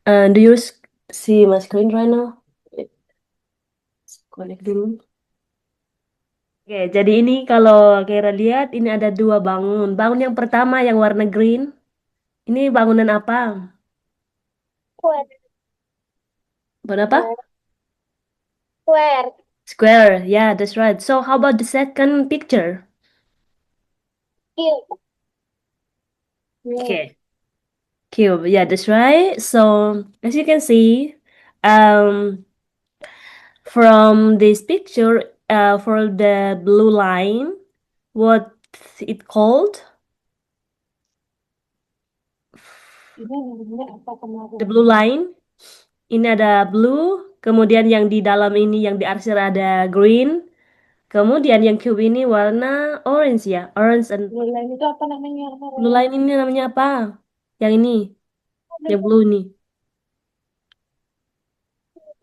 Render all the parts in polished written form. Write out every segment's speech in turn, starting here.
Do you see my screen right now? Connect dulu. Oke, jadi ini kalau Kira lihat, ini ada dua bangun. Bangun yang pertama yang warna green. Ini bangunan apa? Square, Bangunan apa? square, square, Square. Yeah, that's right. So how about the second picture? cube, cube. Okay, cube. Yeah, that's right. So as you can see, um, from this picture, for the blue line, what it called? Ini namanya apa The kemarin? blue line. Ini ada blue, kemudian yang di dalam ini yang diarsir ada green, kemudian yang cube ini warna orange ya, orange and Bulan itu apa namanya blue kemarin? line ini namanya apa? Yang ini, yang blue ini.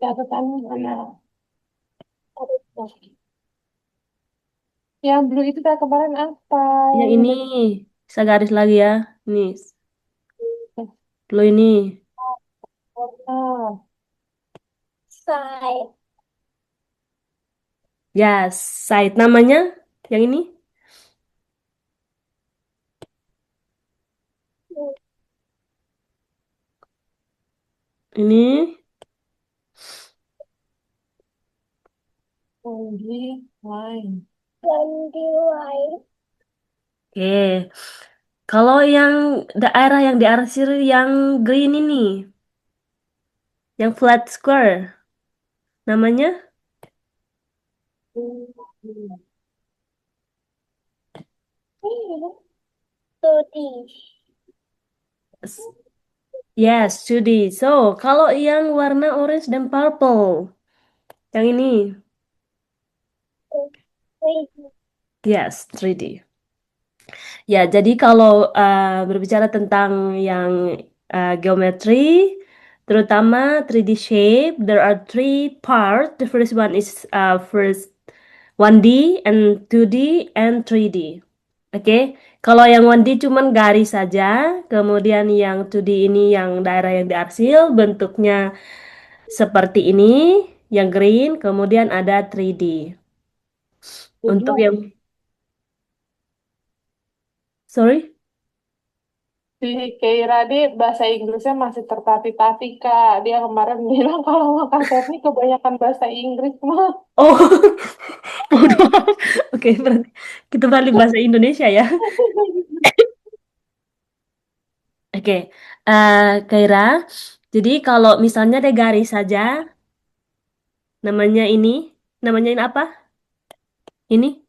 Catatan mana? Yang blue itu tak kemarin apa? Yang Yang ini, udah saya garis lagi ya. Nih, blue ini. warna. Side. Ya, side namanya yang ini. Ini. Only line. Only line. Oke. Kalau yang daerah yang diarsir yang green ini, yang flat square, namanya? Tuti. Yes, Judy. So, kalau yang warna orange dan purple, yang ini, yes, 3D. Ya, jadi kalau berbicara tentang yang geometry, terutama 3D shape, there are three parts. The first one is first 1D and 2D and 3D. Oke, kalau yang 1D cuman garis saja, kemudian yang 2D ini yang daerah yang diarsil bentuknya seperti ini, yang green, kemudian ada 3D. Jadi Untuk yang, sorry? si Keira di bahasa Inggrisnya masih tertatih-tatih Kak. Dia kemarin bilang kalau makan teknik kebanyakan bahasa Inggris mah. Oh, bodoh amat. Oke, berarti kita balik bahasa Indonesia ya. Oke, Kaira. Jadi kalau misalnya ada garis saja, namanya ini apa? Ini?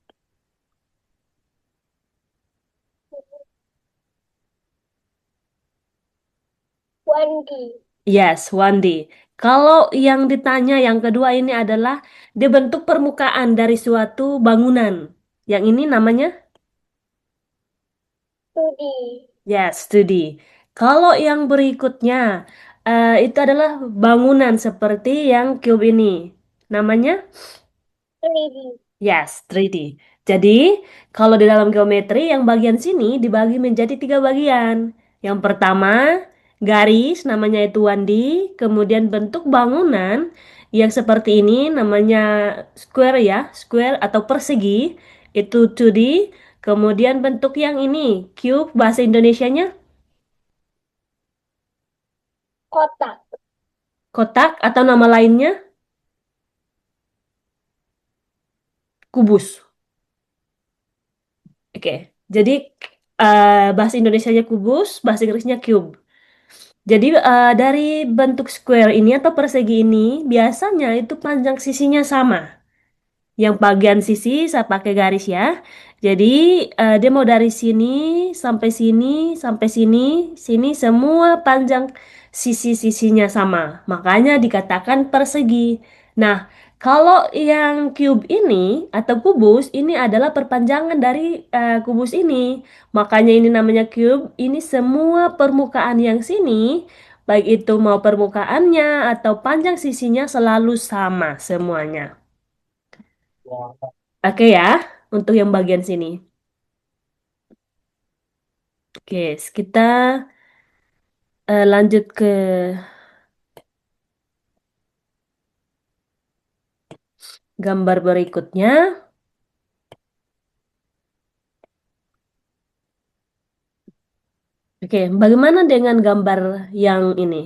Wandi. Yes, 1D. Kalau yang ditanya yang kedua ini adalah dia bentuk permukaan dari suatu bangunan. Yang ini namanya? Studi. Yes, 2D. Kalau yang berikutnya, itu adalah bangunan seperti yang cube ini. Namanya? Lidi. Yes, 3D. Jadi, kalau di dalam geometri, yang bagian sini dibagi menjadi tiga bagian. Yang pertama, garis, namanya itu 1D. Kemudian bentuk bangunan yang seperti ini, namanya square ya, square atau persegi, itu 2D. Kemudian bentuk yang ini, cube, bahasa Indonesianya, Kotak. kotak atau nama lainnya, kubus. Oke, jadi bahasa Indonesianya kubus, bahasa Inggrisnya cube. Jadi dari bentuk square ini atau persegi ini biasanya itu panjang sisinya sama. Yang bagian sisi saya pakai garis ya. Jadi dia mau dari sini sampai sini sampai sini, sini semua panjang sisi-sisinya sama. Makanya dikatakan persegi. Nah, kalau yang cube ini atau kubus ini adalah perpanjangan dari kubus ini. Makanya ini namanya cube. Ini semua permukaan yang sini, baik itu mau permukaannya atau panjang sisinya selalu sama semuanya. Oke ya, untuk yang bagian sini. Oke, kita lanjut ke Gambar berikutnya. Oke, bagaimana dengan gambar yang ini?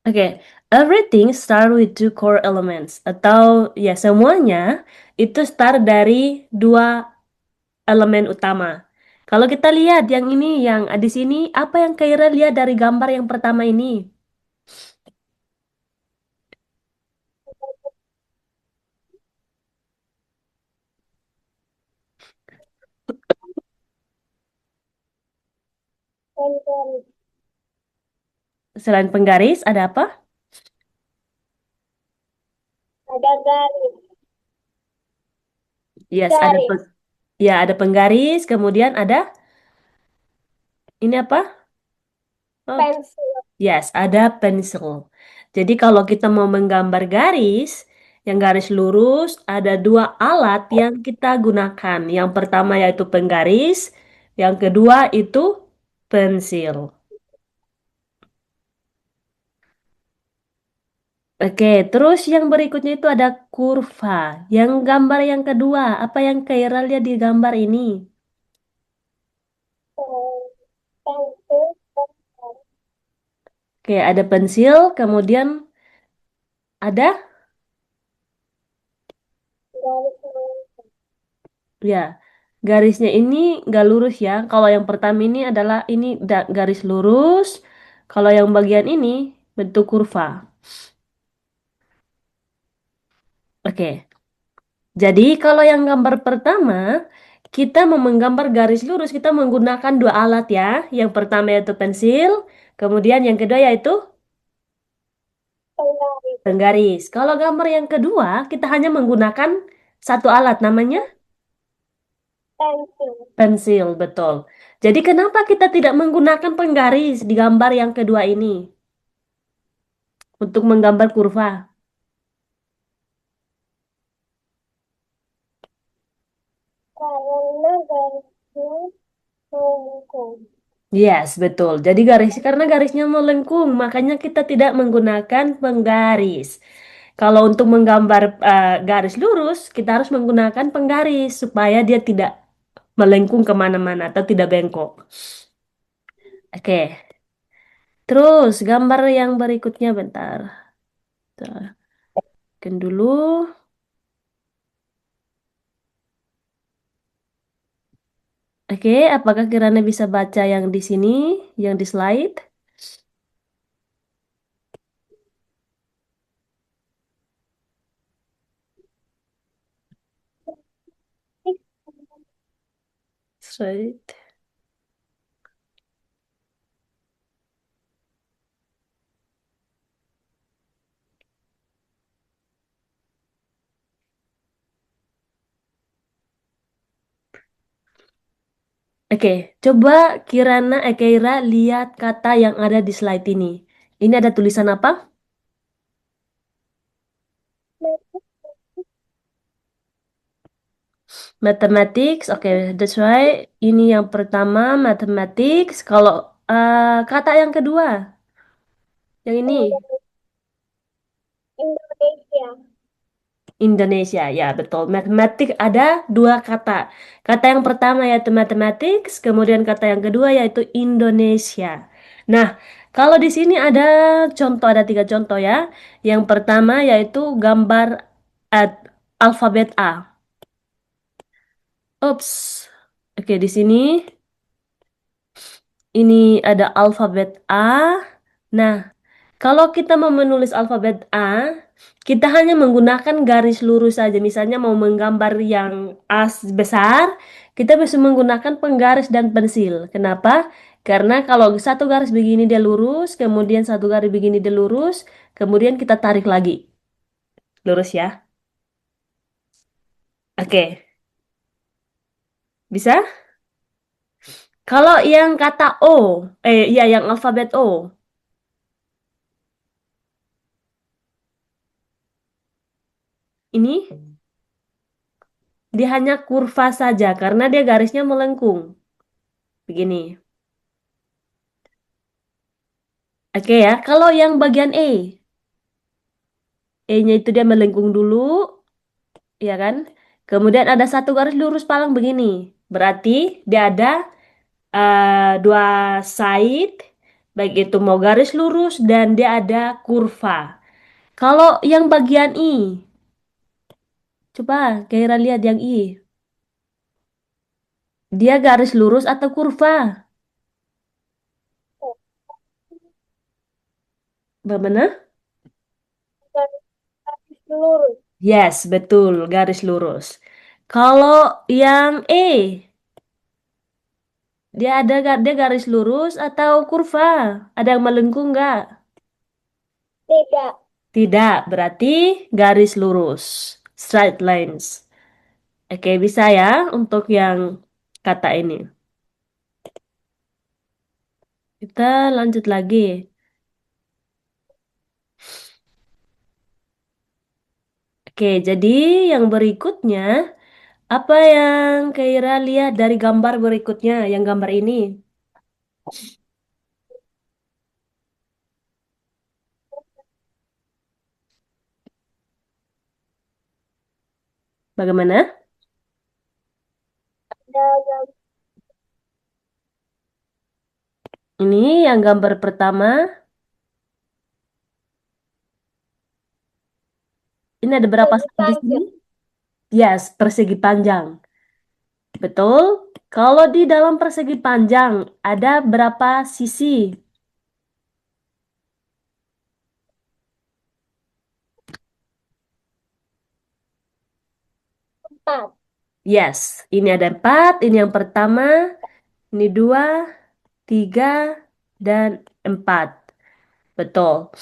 Oke, everything start with two core elements. Atau ya semuanya itu start dari dua elemen utama. Kalau kita lihat yang ini, yang di sini, apa yang Kaira lihat dari gambar yang pertama ini? Dan Selain penggaris, ada apa? ada garis. Yes, Garis. ya ada penggaris, kemudian ada ini apa? Oh, Pensil. yes, ada pensil. Jadi kalau kita mau menggambar garis, yang garis lurus, ada dua alat yang kita gunakan. Yang pertama yaitu penggaris, yang kedua itu pensil. Oke, terus yang berikutnya itu ada kurva. Yang gambar yang kedua, apa yang Kaira lihat di gambar ini? Pensil. Oke, ada pensil, kemudian ada Garis lurus. ya garisnya ini nggak lurus ya. Kalau yang pertama ini adalah ini garis lurus. Kalau yang bagian ini bentuk kurva. Oke, jadi kalau yang gambar pertama kita mau menggambar garis lurus kita menggunakan dua alat ya. Yang pertama yaitu pensil, kemudian yang kedua yaitu Penggaris. penggaris. Kalau gambar yang kedua, kita hanya menggunakan satu alat, namanya Pensil. pensil, betul. Jadi kenapa kita tidak menggunakan penggaris di gambar yang kedua ini untuk menggambar kurva? Karena garisnya melengkung. Yes, betul. Jadi karena garisnya melengkung, makanya kita tidak menggunakan penggaris. Kalau untuk menggambar garis lurus, kita harus menggunakan penggaris supaya dia tidak melengkung kemana-mana atau tidak bengkok. Oke, terus gambar yang berikutnya bentar. Kan dulu. Oke, apakah Kirana bisa baca yang di sini, yang di slide? Slide. Oke, coba Keira lihat kata yang ada di slide ini. Ini ada tulisan apa? Mathematics. Oke, that's right. Ini yang pertama, mathematics. Kalau kata yang kedua, yang ini. Indonesia. Indonesia, ya betul. Matematik ada dua kata. Kata yang pertama yaitu mathematics, kemudian kata yang kedua yaitu Indonesia. Nah, kalau di sini ada contoh, ada tiga contoh ya. Yang pertama yaitu gambar at alfabet A. Ups. Oke, di sini ini ada alfabet A. Nah, kalau kita mau menulis alfabet A, kita hanya menggunakan garis lurus saja. Misalnya mau menggambar yang A besar, kita bisa menggunakan penggaris dan pensil. Kenapa? Karena kalau satu garis begini dia lurus, kemudian satu garis begini dia lurus, kemudian kita tarik lagi. Lurus ya. Oke, bisa? Kalau yang kata O, iya yang alfabet O. ini dia hanya kurva saja karena dia garisnya melengkung. Begini. Oke ya, kalau yang bagian E-nya itu dia melengkung dulu, ya kan? Kemudian ada satu garis lurus palang begini. Berarti dia ada dua side, baik itu mau garis lurus dan dia ada kurva. Kalau yang bagian I, coba Kira lihat yang I. Dia garis lurus atau kurva? Bagaimana? Garis lurus. Yes, betul, garis lurus. Kalau yang dia garis lurus atau kurva? Ada yang melengkung nggak? Tidak. Tidak, berarti garis lurus. Straight lines. Oke, bisa ya untuk yang kata ini. Kita lanjut lagi. Oke, jadi yang berikutnya, apa yang Kira lihat dari gambar berikutnya, yang gambar ini? Bagaimana? Ada Ini yang gambar pertama, ini ada berapa segi side di sini? panjang. Yes, persegi panjang. Betul. Kalau di dalam persegi panjang, ada berapa sisi? Empat. Yes, ini ada empat. Ini yang pertama, ini dua, tiga, dan empat. Betul.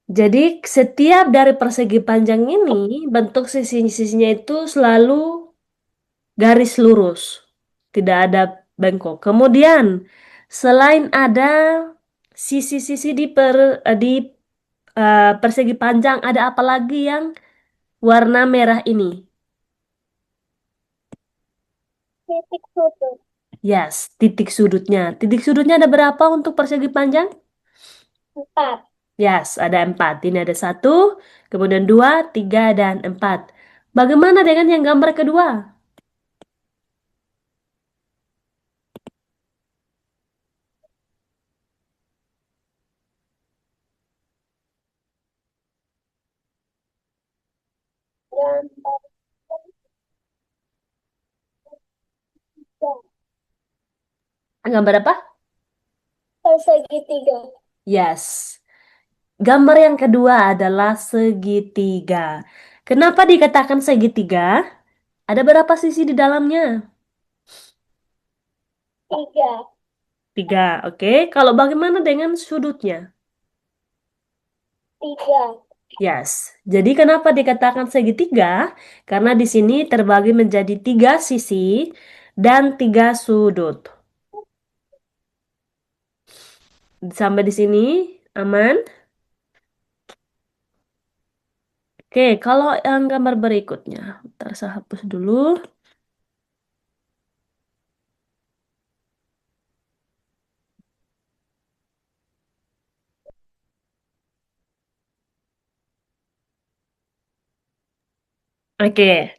Jadi setiap dari persegi panjang ini, bentuk sisi-sisinya itu selalu garis lurus. Tidak ada bengkok. Kemudian, selain ada sisi-sisi di persegi panjang, ada apa lagi yang warna merah ini? Titik sudut. Yes, titik sudutnya. Titik sudutnya ada berapa untuk persegi panjang? Empat. Yes, ada empat. Ini ada satu, kemudian dua, tiga, dan empat. Bagaimana dengan yang gambar kedua? Gambar tiga. Gambar apa? Persegi tiga. Yes. Gambar yang kedua adalah segitiga. Kenapa dikatakan segitiga? Ada berapa sisi di dalamnya? Tiga. Tiga, oke. Kalau bagaimana dengan sudutnya? Tiga. Yes. Jadi kenapa dikatakan segitiga? Karena di sini terbagi menjadi tiga sisi dan tiga sudut. Sampai di sini aman? Oke, kalau yang gambar berikutnya, ntar saya hapus dulu. Oke,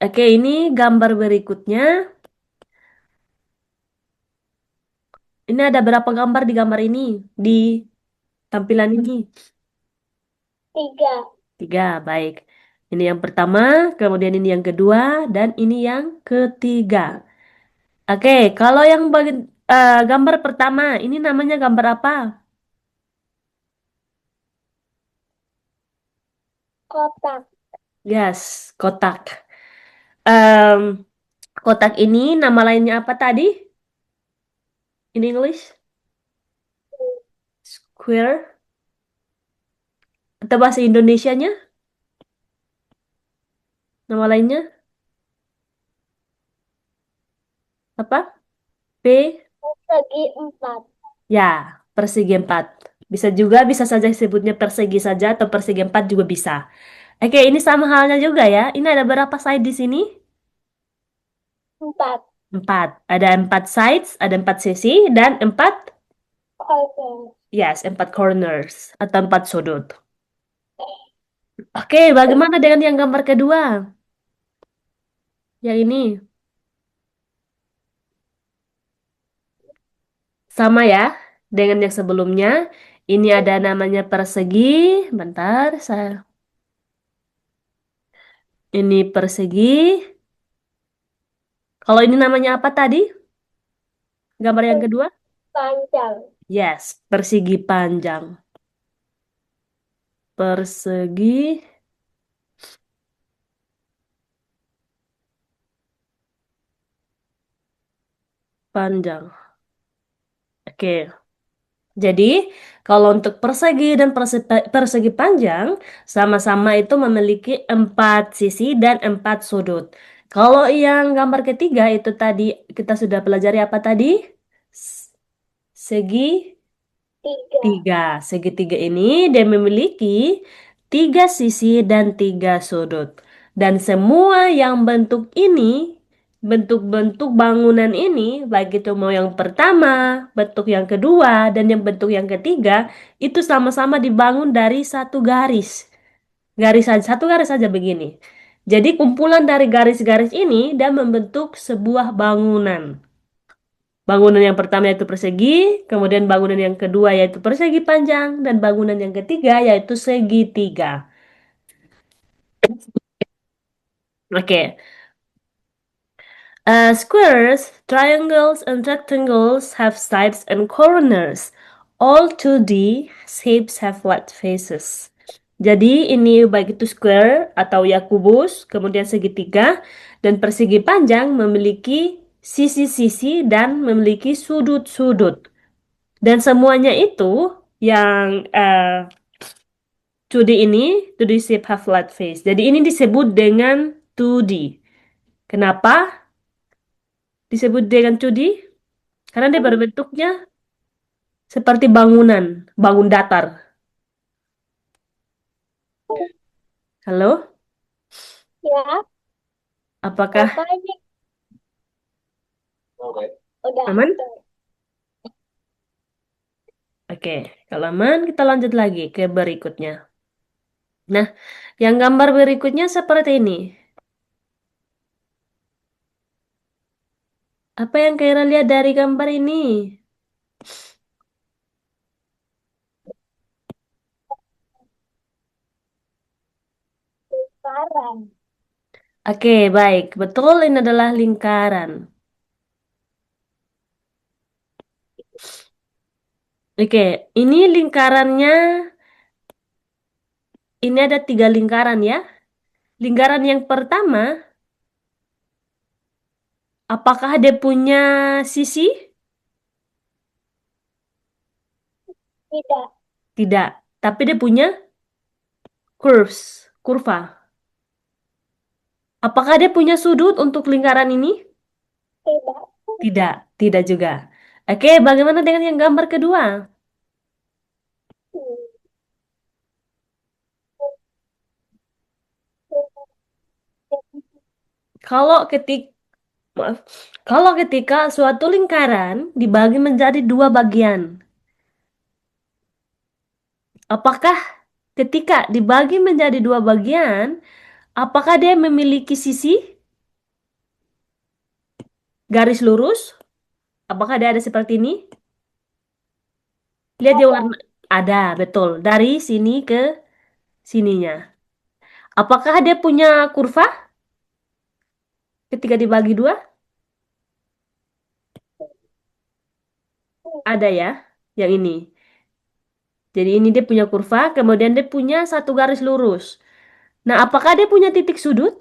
oke, ini gambar berikutnya. Ini ada berapa gambar di gambar ini? Di tampilan ini? Tiga. Tiga, baik. Ini yang pertama, kemudian ini yang kedua, dan ini yang ketiga. Oke, kalau yang gambar pertama, ini namanya gambar apa? Kotak. Yes, kotak. Em, Kotak ini nama lainnya apa tadi? In English? Square? Atau bahasa Indonesianya? Nama lainnya apa? P? Persegi empat. Ya, persegi empat. Bisa juga, bisa saja disebutnya persegi saja atau persegi empat juga bisa. Oke, ini sama halnya juga ya. Ini ada berapa side di sini? Empat. Empat. Ada empat sides, ada empat sisi, dan empat, yes, empat corners atau empat sudut. Oke, bagaimana dengan yang gambar kedua? Yang ini sama ya dengan yang sebelumnya. Ini ada namanya persegi. Bentar, saya. Ini persegi. Kalau ini namanya apa tadi? Gambar yang kedua? Panjang. Yes, persegi panjang. Persegi panjang. Oke. Jadi, kalau untuk persegi dan persegi panjang, sama-sama itu memiliki empat sisi dan empat sudut. Kalau yang gambar ketiga itu tadi kita sudah pelajari apa tadi? S- Segi tiga. Segitiga ini dia memiliki tiga sisi dan tiga sudut. Dan semua yang bentuk ini, bentuk-bentuk bangunan ini, baik itu mau yang pertama, bentuk yang kedua, dan yang bentuk yang ketiga, itu sama-sama dibangun dari satu garis. Garis saja, satu garis saja begini. Jadi kumpulan dari garis-garis ini dan membentuk sebuah bangunan. Bangunan yang pertama yaitu persegi, kemudian bangunan yang kedua yaitu persegi panjang, dan bangunan yang ketiga yaitu segitiga. Oke. Squares, triangles, and rectangles have sides and corners. All 2D shapes have flat faces. Jadi ini baik itu square atau ya kubus, kemudian segitiga, dan persegi panjang memiliki sisi-sisi dan memiliki sudut-sudut. Dan semuanya itu yang 2D ini, 2D shape have flat face. Jadi ini disebut dengan 2D. Kenapa disebut dengan 2D? Karena dia berbentuknya seperti bangunan, bangun datar. Halo? Ya, Apakah apa ini? Udah. aman? Oke, kalau aman kita lanjut lagi ke berikutnya. Nah, yang gambar berikutnya seperti ini. Apa yang Kaira lihat dari gambar ini? Lingkaran. Oke, baik. Betul, ini adalah lingkaran. Oke, ini lingkarannya, ini ada tiga lingkaran ya. Lingkaran yang pertama, apakah dia punya sisi? Tidak. Tidak, tapi dia punya curves, kurva. Apakah dia punya sudut untuk lingkaran ini? Tidak. Tidak, tidak juga. Oke, bagaimana dengan yang gambar kedua? Kalau ketik, maaf, kalau ketika suatu lingkaran dibagi menjadi dua bagian, apakah ketika dibagi menjadi dua bagian, apakah dia memiliki sisi garis lurus? Apakah dia ada seperti ini? Lihat di warna. Ada, betul. Dari sini ke sininya. Apakah dia punya kurva ketika dibagi dua? Ada ya, yang ini. Jadi ini dia punya kurva, kemudian dia punya satu garis lurus. Nah, apakah dia punya titik sudut?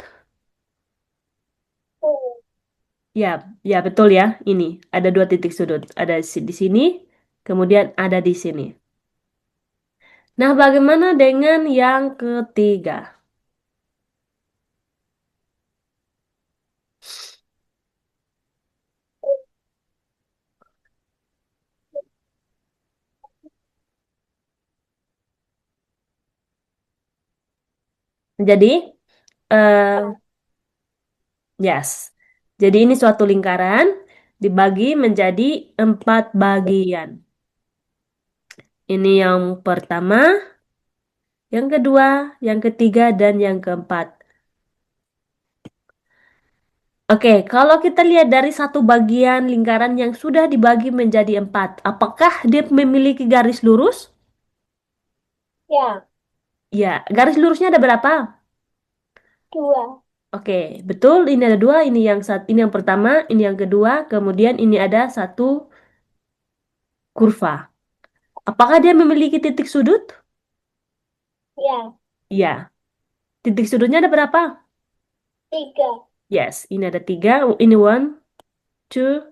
Ya, ya betul ya. Ini ada dua titik sudut. Ada di sini, kemudian ada di sini. Nah, bagaimana dengan yang ketiga? Jadi, yes. Jadi ini suatu lingkaran dibagi menjadi 4 bagian. Ini yang pertama, yang kedua, yang ketiga, dan yang keempat. Oke, kalau kita lihat dari satu bagian lingkaran yang sudah dibagi menjadi 4, apakah dia memiliki garis lurus? Ya, Ya, garis lurusnya ada berapa? dua. Oke, betul. Ini ada dua. Ini yang pertama, ini yang kedua. Kemudian ini ada satu kurva. Apakah dia memiliki titik sudut? Ya, Iya. Titik sudutnya ada berapa? tiga. Yes, ini ada 3. Ini one, two,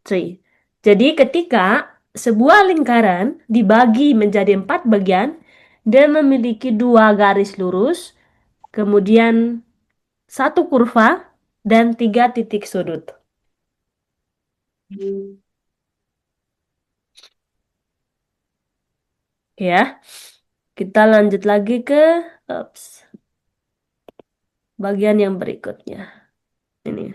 three. Jadi ketika sebuah lingkaran dibagi menjadi 4 bagian, dia memiliki 2 garis lurus, kemudian satu kurva, dan 3 titik sudut. Ya, kita lanjut lagi ke ups, bagian yang berikutnya. Ini.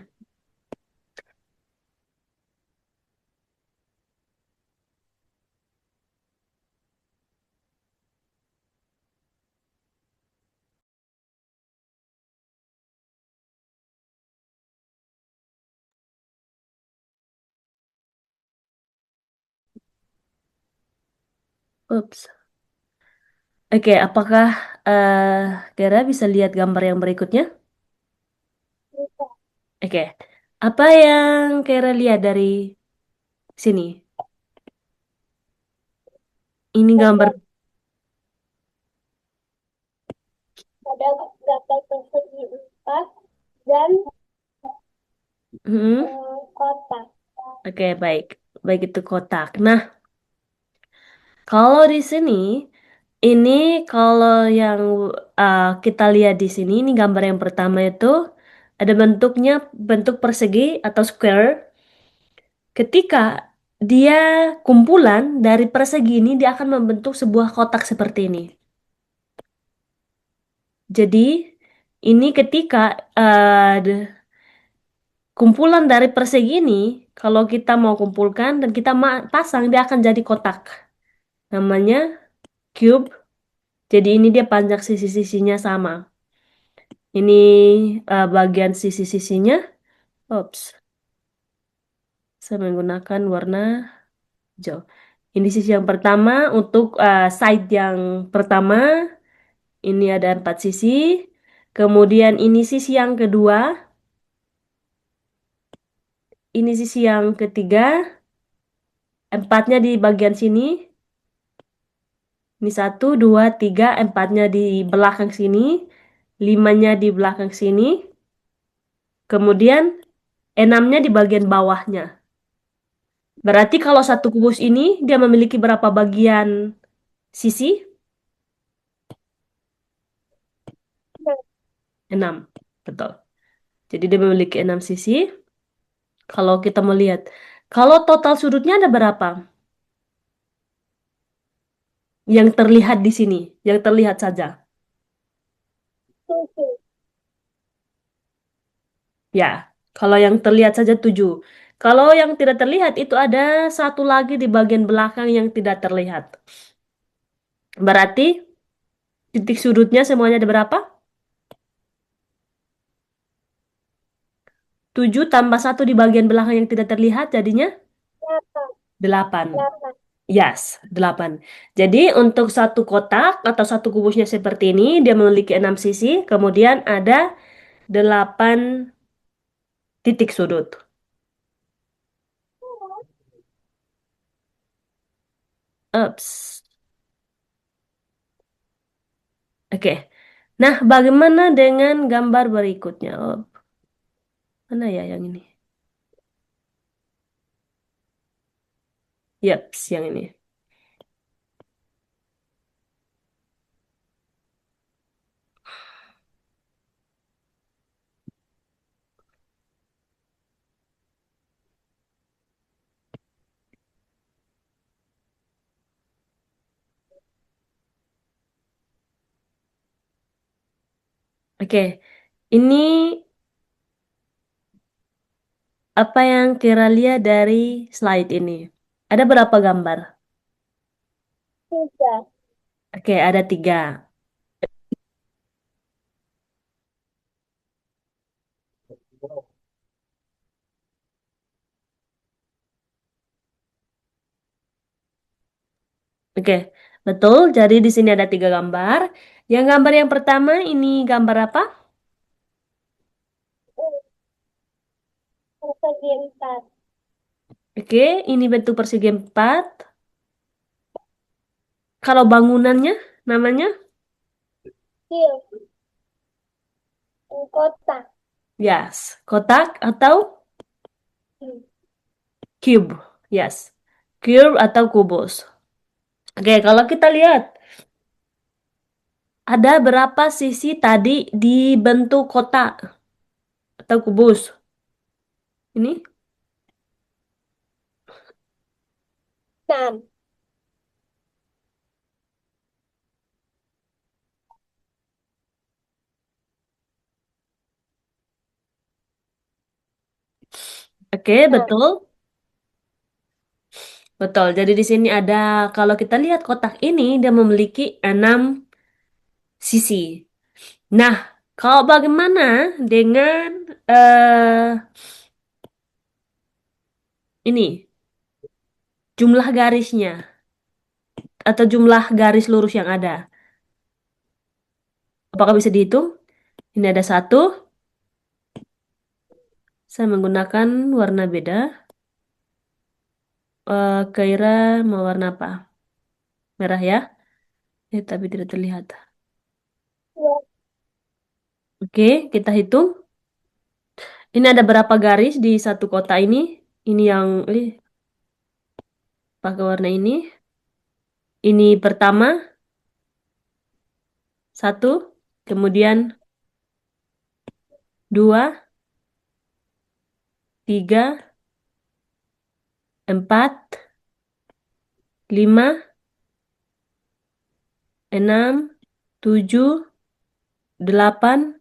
Ups. Oke, apakah eh Kera bisa lihat gambar yang berikutnya? Oke. Apa yang Kera lihat dari sini? Ini gambar. Ada ada gambar persegi empat dan Hmm, kotak. Oke, baik. Baik itu kotak. Nah, kalau di sini, ini kalau yang kita lihat di sini, ini gambar yang pertama itu ada bentuknya bentuk persegi atau square. Ketika dia kumpulan dari persegi ini, dia akan membentuk sebuah kotak seperti ini. Jadi, ini ketika kumpulan dari persegi ini, kalau kita mau kumpulkan dan kita pasang, dia akan jadi kotak. Namanya cube. Jadi ini dia panjang sisi-sisinya sama. Ini bagian sisi-sisinya. Oops, saya menggunakan warna hijau. Ini sisi yang pertama untuk side yang pertama. Ini ada 4 sisi. Kemudian ini sisi yang kedua. Ini sisi yang ketiga. Empatnya di bagian sini. Ini satu, dua, tiga, empatnya di belakang sini. Limanya di belakang sini. Kemudian enamnya di bagian bawahnya. Berarti kalau satu kubus ini dia memiliki berapa bagian sisi? 6. Betul. Jadi dia memiliki 6 sisi. Kalau kita melihat, kalau total sudutnya ada berapa? Yang terlihat di sini, yang terlihat saja. Tujuh. Ya, kalau yang terlihat saja 7. Kalau yang tidak terlihat itu ada satu lagi di bagian belakang yang tidak terlihat. Berarti titik sudutnya semuanya ada berapa? 7 tambah satu di bagian belakang yang tidak terlihat jadinya Delapan. 8. Delapan. Yes, 8. Jadi untuk satu kotak atau satu kubusnya seperti ini, dia memiliki 6 sisi, kemudian ada 8 titik sudut. Ups. Oke. Nah, bagaimana dengan gambar berikutnya? Oh, mana ya yang ini? Yaps, yang ini. Oke, ini apa yang Kira lihat dari slide ini? Ada berapa gambar? Tiga. Oke, ada tiga. Oke, betul. Jadi di sini ada tiga gambar. Yang gambar yang pertama ini gambar apa? Persegi empat. Oke, ini bentuk persegi empat. Kalau bangunannya namanya? Cube. Kotak. Yes, kotak atau cube. Yes, cube atau kubus. Oke, kalau kita lihat ada berapa sisi tadi di bentuk kotak atau kubus? Ini? Enam. Oke, Enam. betul. Betul. Jadi di sini ada kalau kita lihat kotak ini dia memiliki 6 sisi. Nah, kalau bagaimana dengan ini jumlah garisnya atau jumlah garis lurus yang ada? Apakah bisa dihitung? Ini ada satu. Saya menggunakan warna beda. Kira mau warna apa? Merah ya? Tapi tidak terlihat. Dua. Oke, kita hitung. Ini ada berapa garis di satu kotak ini? Ini yang pakai warna ini. Ini pertama, satu. Kemudian dua, tiga, empat, lima, enam, tujuh, delapan,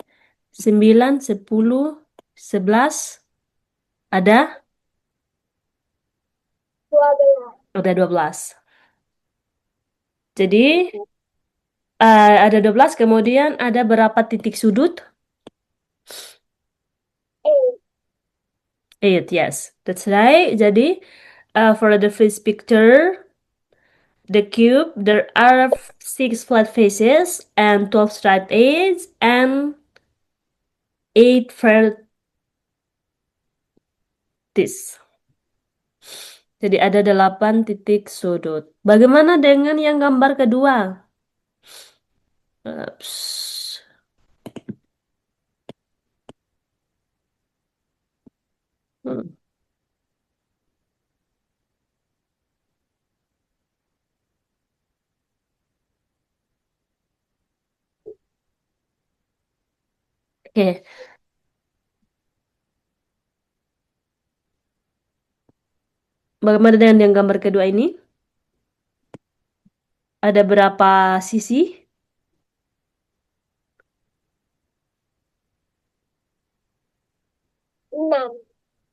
sembilan, sepuluh, sebelas. Ada? Dua belas. Ada 12. Jadi, ada 12. Kemudian ada berapa titik sudut? Eight. 8, yes. That's right. Jadi, for the first picture, the cube, there are six flat faces and 12 straight edges and eight vertices. Jadi ada 8 titik sudut. Bagaimana dengan yang gambar kedua? Ups. Hmm, Oke, bagaimana dengan yang gambar kedua ini? Ada berapa sisi? Enam.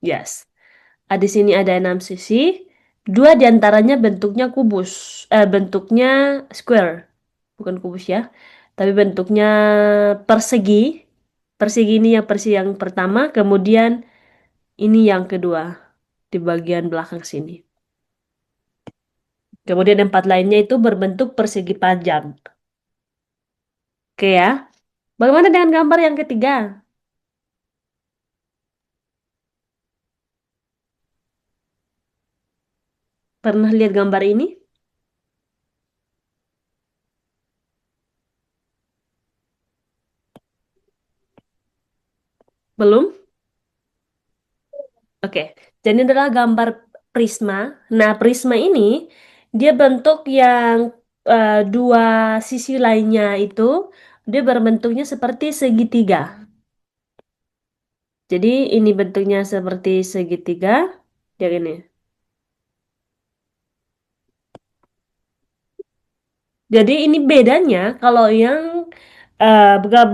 Yes. Di sini ada 6 sisi. Dua diantaranya bentuknya kubus. Bentuknya square. Bukan kubus ya. Tapi bentuknya persegi. Persegi ini yang persegi yang pertama. Kemudian ini yang kedua. Di bagian belakang sini. Kemudian 4 lainnya itu berbentuk persegi panjang. Oke ya. Bagaimana dengan gambar yang ketiga? Pernah lihat gambar ini? Belum? Oke, jadi ini adalah gambar prisma. Nah, prisma ini dia bentuk yang dua sisi lainnya itu dia berbentuknya seperti segitiga. Jadi ini bentuknya seperti segitiga, yang ini. Jadi ini bedanya kalau yang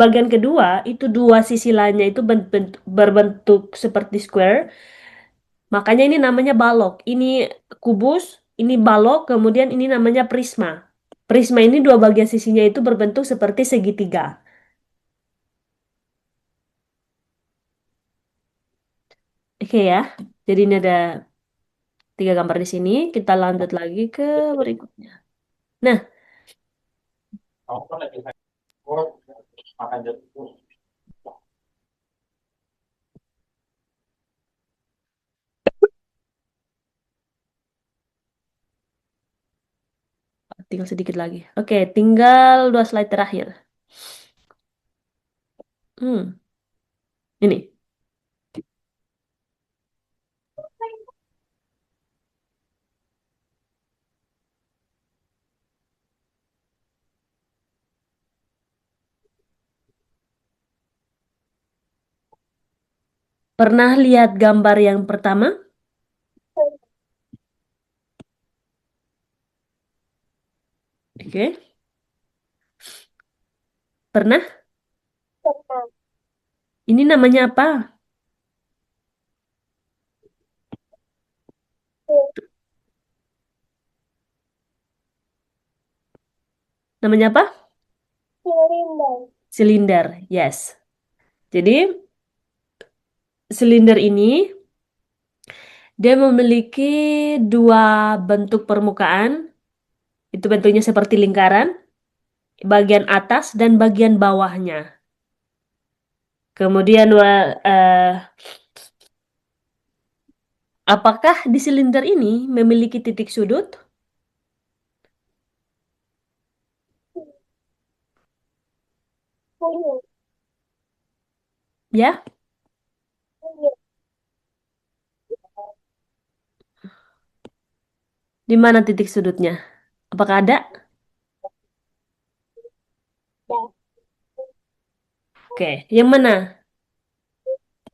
bagian kedua itu dua sisi lainnya itu berbentuk seperti square. Makanya ini namanya balok. Ini kubus, ini balok, kemudian ini namanya prisma. Prisma ini dua bagian sisinya itu berbentuk seperti segitiga. Oke ya. Jadi ini ada tiga gambar di sini. Kita lanjut lagi ke berikutnya. Nah, tinggal sedikit lagi. Oke, tinggal dua slide terakhir. Hmm, ini. Pernah lihat gambar yang pertama? Oke. Pernah? Ini namanya apa? Namanya apa? Silinder. Yes. Jadi, silinder ini dia memiliki dua bentuk permukaan. Itu bentuknya seperti lingkaran, bagian atas dan bagian bawahnya. Kemudian, apakah di silinder ini memiliki titik sudut? Ya, di mana titik sudutnya? Apakah ada? Oke, yang mana?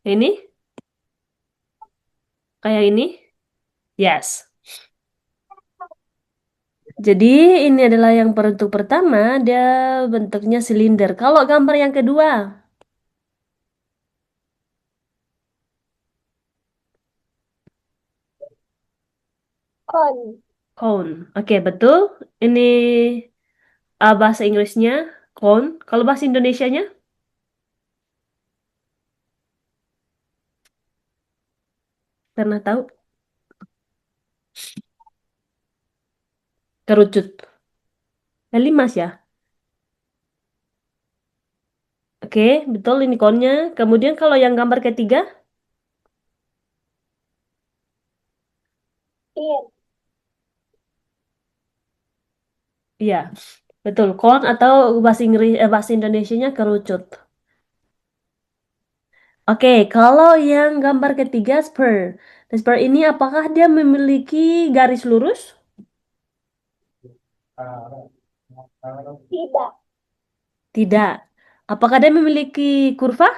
Ini? Kayak ini? Yes. Jadi ini adalah yang bentuk pertama, dia bentuknya silinder. Kalau gambar yang kedua, cone. Oke, betul. Ini bahasa Inggrisnya cone. Kalau bahasa Indonesianya, pernah tahu? Kerucut. Limas ya? Oke, betul ini cone-nya. Kemudian kalau yang gambar ketiga, iya, betul. Cone atau bahasa Inggris, bahasa Indonesianya kerucut. Oke, kalau yang gambar ketiga spur. Nah, spur ini apakah dia memiliki garis lurus? Tidak. Apakah dia memiliki kurva?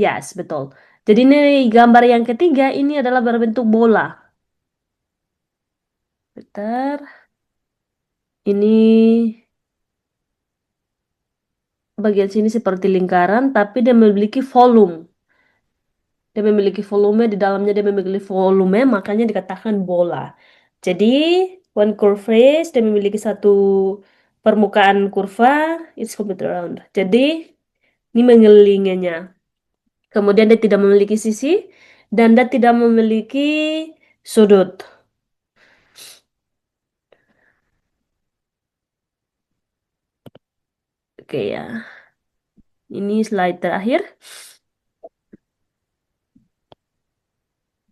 Yes, betul. Jadi ini gambar yang ketiga ini adalah berbentuk bola. Bentar. Ini bagian sini seperti lingkaran, tapi dia memiliki volume. Dia memiliki volume, di dalamnya dia memiliki volume, makanya dikatakan bola. Jadi, one curve face, dia memiliki satu permukaan kurva, it's complete round. Jadi, ini mengelilinginya. Kemudian dia tidak memiliki sisi, dan dia tidak memiliki sudut. Oke ya, ini slide terakhir.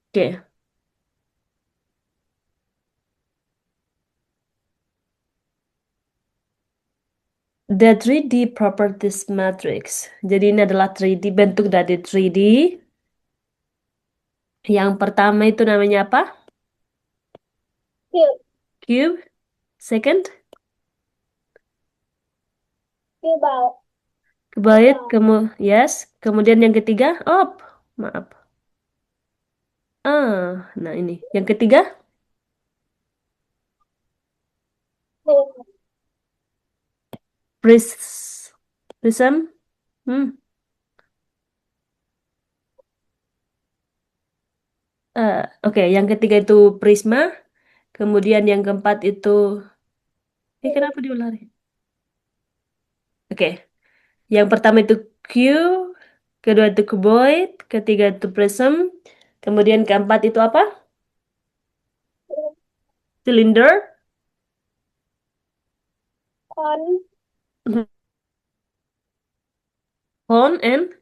Oke, the 3D properties matrix. Jadi ini adalah 3D, bentuk dari 3D. Yang pertama itu namanya apa? Cube. Second, kuboid. Yes. Kemudian yang ketiga, oh, maaf. Ah, nah ini. Yang ketiga, Pris, prism. Hmm. Oke, yang ketiga itu prisma. Kemudian yang keempat itu, kenapa diulangi? Oke, yang pertama itu cube, kedua itu cuboid, ketiga itu prism, kemudian keempat itu apa? Cylinder, Kon. cone, and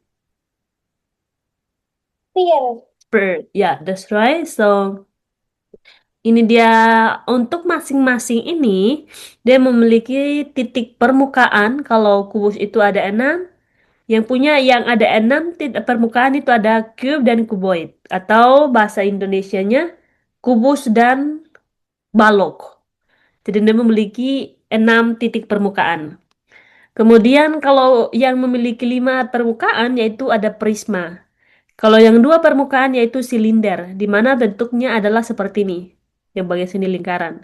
Sphere. sphere. Ya, that's right. So, ini dia untuk masing-masing ini, dia memiliki titik permukaan. Kalau kubus itu ada 6, yang ada 6 titik permukaan itu ada cube dan cuboid. Atau bahasa Indonesianya, kubus dan balok. Jadi dia memiliki 6 titik permukaan. Kemudian kalau yang memiliki 5 permukaan yaitu ada prisma. Kalau yang 2 permukaan yaitu silinder, di mana bentuknya adalah seperti ini. Yang bagian sini lingkaran.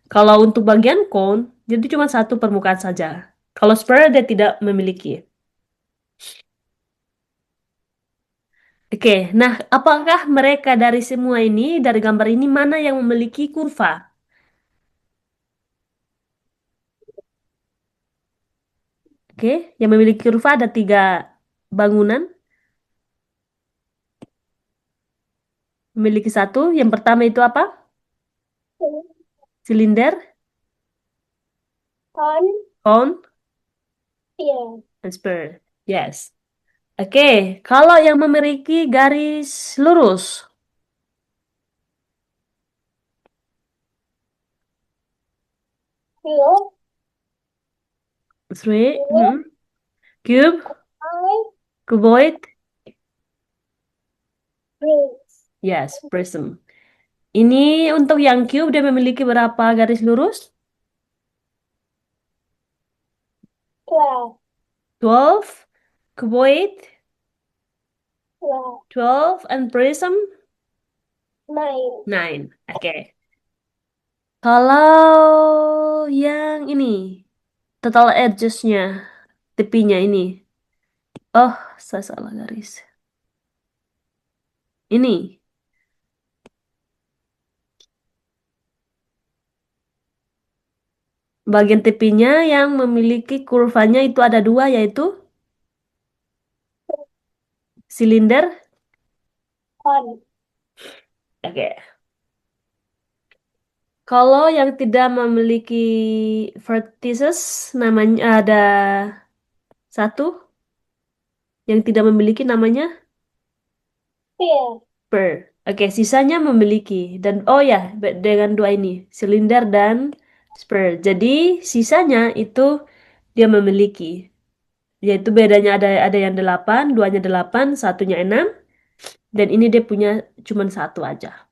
Kalau untuk bagian cone, jadi cuma satu permukaan saja. Kalau sphere dia tidak memiliki. Oke, nah apakah mereka dari semua ini, dari gambar ini, mana yang memiliki kurva? Oke, yang memiliki kurva ada 3 bangunan, memiliki satu. Yang pertama itu apa? Silinder, Kon. cone, Sphere. and sphere. Yes. Oke, kalau yang memiliki garis lurus, Cube. three, Cube. cube, I. cuboid, Prince. yes, prism. Ini untuk yang cube dia memiliki berapa garis lurus? 12. 12, cuboid, 12. 12, and prism, 9. 9. Oke. Kalau yang ini, total edges-nya, tepinya ini. Oh, saya salah garis. Ini, bagian tepinya yang memiliki kurvanya itu ada 2, yaitu silinder. Kon. Oke. Kalau yang tidak memiliki vertices, namanya ada satu, yang tidak memiliki namanya Sphere. per. Oke, sisanya memiliki. Dan oh ya, dengan dua ini, silinder dan sphere. Jadi sisanya itu dia memiliki. Yaitu bedanya ada yang 8, duanya 8, satunya 6. Dan ini dia punya cuman satu aja.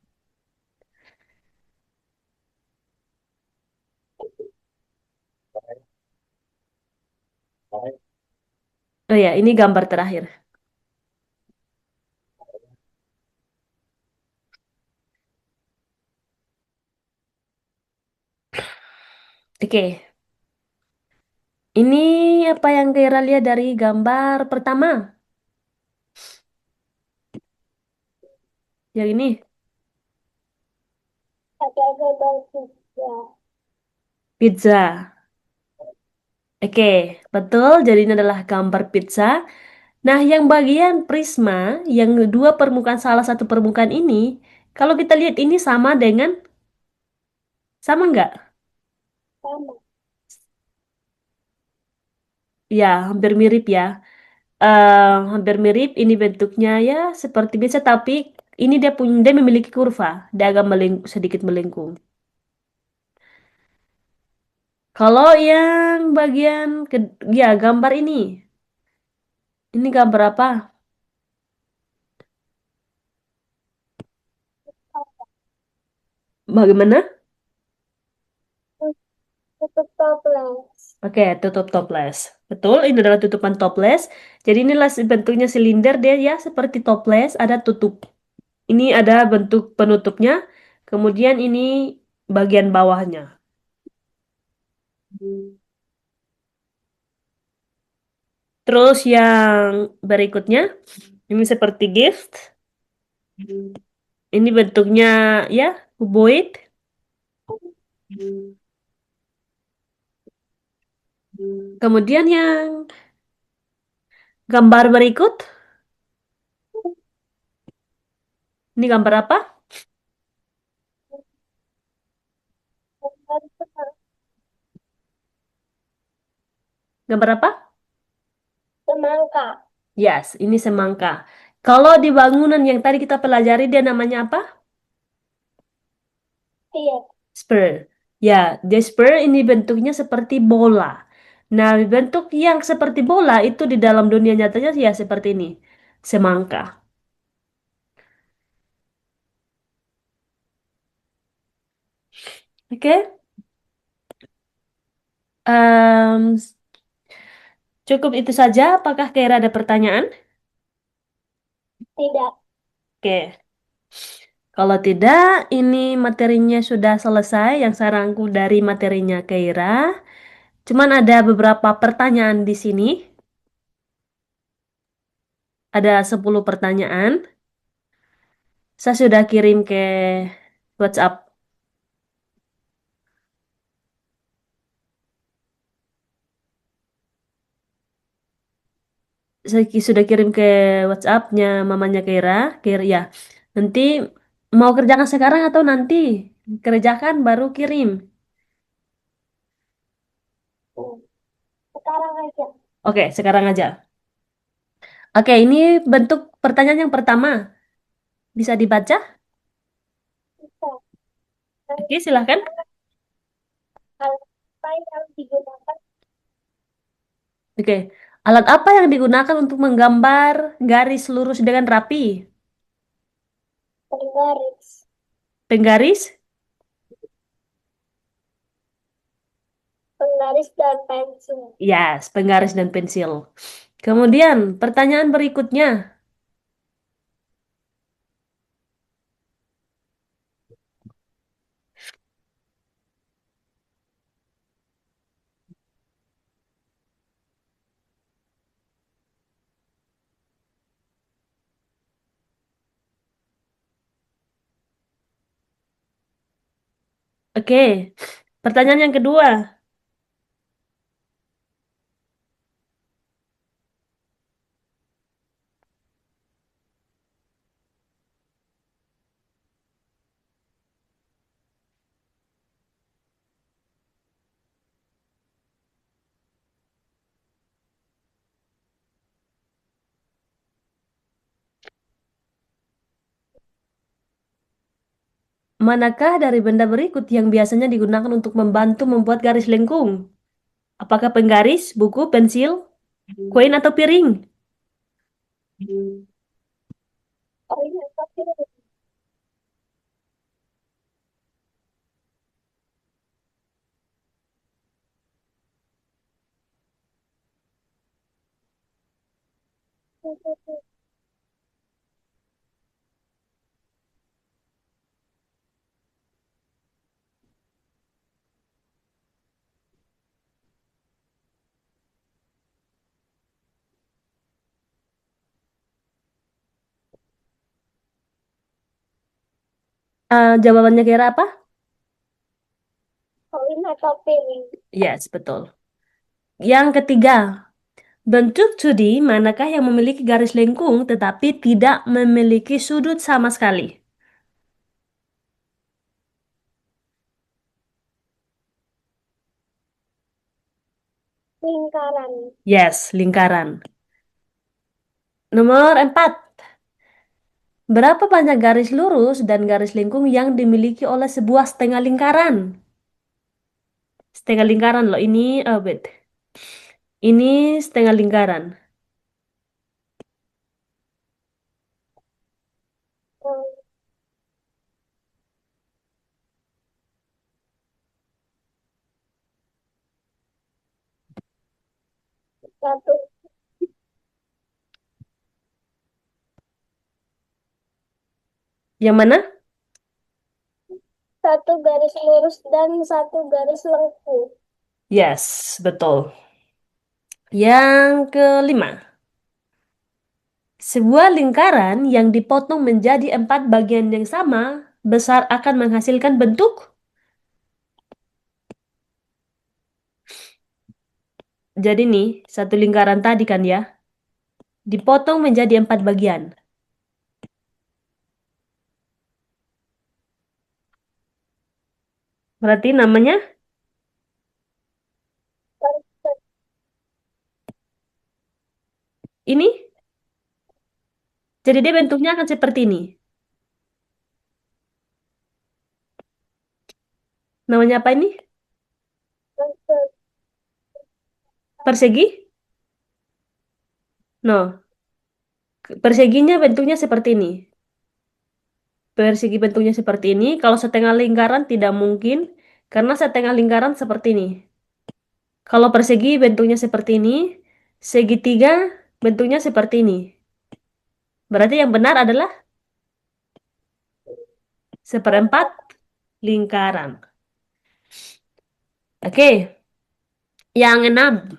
Oh ya, ini gambar terakhir. Oke, ini apa yang Kira lihat dari gambar pertama? Yang ini, Ada gambar 3. pizza. Oke, betul. Jadi ini adalah gambar pizza. Nah, yang bagian prisma, yang dua permukaan salah satu permukaan ini, kalau kita lihat ini sama nggak? Sama. Ya, hampir mirip ya. Hampir mirip. Ini bentuknya ya seperti biasa, tapi ini dia memiliki kurva. Dia agak sedikit melengkung. Kalau yang bagian ya gambar ini gambar apa? Bagaimana? Tutup toples. Oke, tutup toples. Betul, ini adalah tutupan toples. Jadi inilah bentuknya silinder dia ya seperti toples, ada tutup. Ini ada bentuk penutupnya. Kemudian ini bagian bawahnya. Terus yang berikutnya, ini seperti gift. Ini bentuknya ya, kuboid. Kemudian yang gambar berikut, ini gambar apa? Gambar apa? Semangka. Yes, ini semangka. Kalau di bangunan yang tadi kita pelajari, dia namanya apa? Iya. Spur. Ya, the spur ini bentuknya seperti bola. Nah, bentuk yang seperti bola itu di dalam dunia nyatanya ya seperti ini. Semangka. Oke. Em, cukup itu saja. Apakah Kira ada pertanyaan? Tidak. Oke. Kalau tidak, ini materinya sudah selesai yang saya rangkum dari materinya Keira. Cuman ada beberapa pertanyaan di sini. Ada 10 pertanyaan. Saya sudah kirim ke WhatsApp. Sudah kirim ke WhatsApp-nya mamanya Keira. Keira, ya. Nanti mau kerjakan sekarang atau nanti? Kerjakan baru kirim. Hmm. Sekarang aja. Oke, sekarang aja. Oke, ini bentuk pertanyaan yang pertama. Bisa dibaca? Bisa. Oke, silahkan. Hal apa yang digunakan Oke. Alat apa yang digunakan untuk menggambar garis lurus dengan rapi? penggaris? Penggaris? Penggaris dan pensil. Yes, penggaris dan pensil. Kemudian, pertanyaan berikutnya. Oke. Pertanyaan yang kedua. Manakah dari benda berikut yang biasanya digunakan untuk membantu membuat garis lengkung? Apakah penggaris, buku, pensil, koin, atau piring? Oh iya, tapi Jawabannya kira apa? koin atau piring. Yes, betul. Yang ketiga, bentuk 2D manakah yang memiliki garis lengkung tetapi tidak memiliki sudut sama sekali? Lingkaran. Yes, lingkaran. Nomor 4. Berapa banyak garis lurus dan garis lengkung yang dimiliki oleh sebuah setengah lingkaran? Setengah lingkaran loh, ini, wait. Ini setengah lingkaran. Hmm, Satu, Yang mana? satu garis lurus dan satu garis lengkung. Yes, betul. Yang kelima, sebuah lingkaran yang dipotong menjadi 4 bagian yang sama besar akan menghasilkan bentuk. Jadi nih, satu lingkaran tadi kan ya, dipotong menjadi 4 bagian. Berarti namanya ini. Jadi dia bentuknya akan seperti ini. Namanya apa ini? Persegi? No, perseginya bentuknya seperti ini. Persegi bentuknya seperti ini. Kalau setengah lingkaran tidak mungkin, karena setengah lingkaran seperti ini. Kalau persegi bentuknya seperti ini, segitiga bentuknya seperti ini. Berarti yang benar adalah seperempat lingkaran. Oke, yang enam.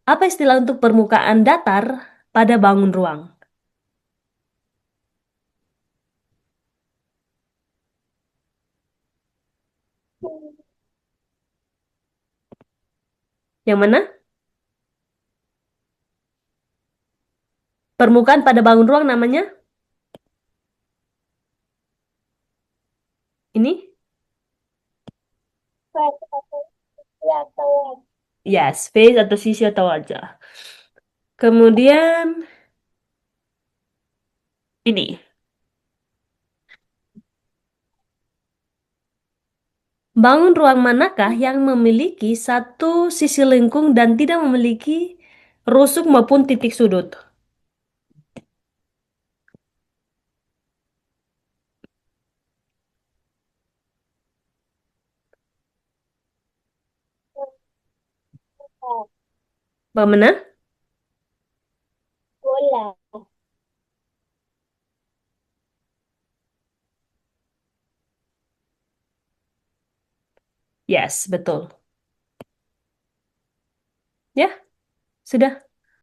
Apa istilah untuk permukaan datar pada bangun ruang? Yang mana? Permukaan pada bangun ruang namanya? Ini? Ya, space atau sisi atau wajah. Kemudian ini. Bangun ruang manakah yang memiliki satu sisi lengkung dan tidak memiliki rusuk maupun titik sudut? Bagaimana? Bola. Yes, betul. Ya, sudah.